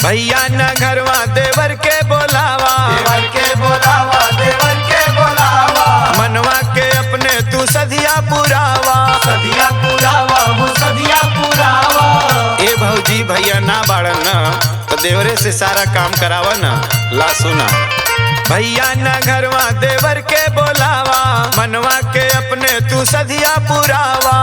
भैया न घरवा देवर के बोलावा, देवर के बोलावा, देवर के बोलावा। मनवा के अपने तू सदिया पुरावा, सदिया पुरावा हो सदिया पुरावा। ए भौजी भैया ना बाड़न न तो देवरे से सारा काम करावा न। ला सुना, भैया न घरवा देवर के बोलावा, मनवा के अपने तू सदिया पुरावा।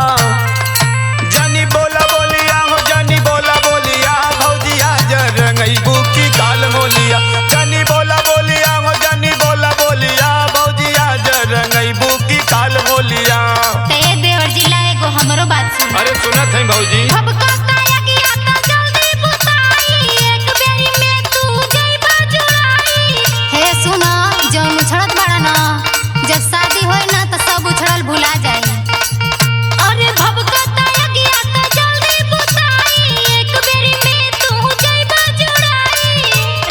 जानी बोला बोलिया हो जानी बोला बोलिया, भौजिया रंगईबू की काल मोलिया। जानी बोला बोलिया हो जानी बोला बोलिया, भौजिया रंगईबू की काल मोलिया। ते देवर जी ला एगो हमरो बात सुन। अरे सुनत है भौजी। हे सुना, जौन उछड़त बाड़ा ना, जब शादी होई ना तो सब उछड़ल भुला जाई। अरे भबकता यगिया त जल्दी बुताई, एक बेरी में तू जइबा जुड़ाई।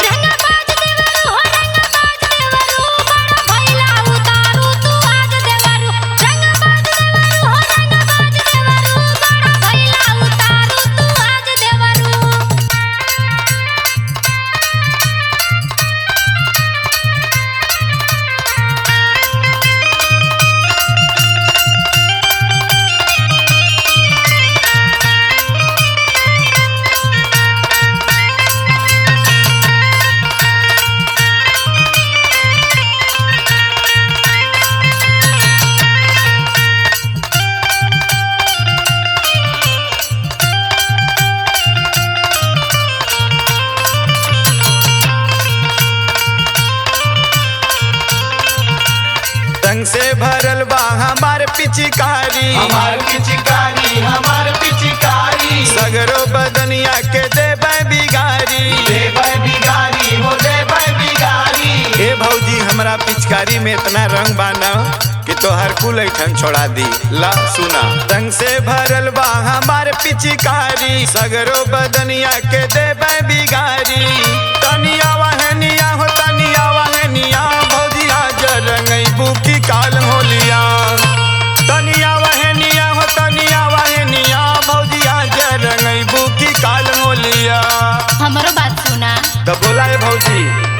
रंगबाज देवरू हो रंगबाज देवरू, बड़ा भइला उतारू तू आज देवरू। रंगबाज देवरू हो रंगबाज देवरू, बड़ा भइला उतारू तू आज देवरू। रंग से भरल बा हमार पिचकारी, हमार पिचकारी, हमार पिचकारी। सगरो बदनिया के देबै बिगारी। देबै बिगारी हो देबै बिगारी। ए भौजी हमरा पिचकारी में इतना रंग बाना कि तोहर कुल ऐठन छोड़ा दी। ला सुना, रंग से भरल बा हमार पिचकारी, सगरो बदनिया के देबै बिगारी। तनिया वहनिया हो तनिया वहनिया, भौजिया रंगईबू की काल होलिया। तनिया वहनिया हो तनिया वहनिया, भौजिया रंगईबू की काल होलिया। हमरो बात सुना। तो बोला है भौजी।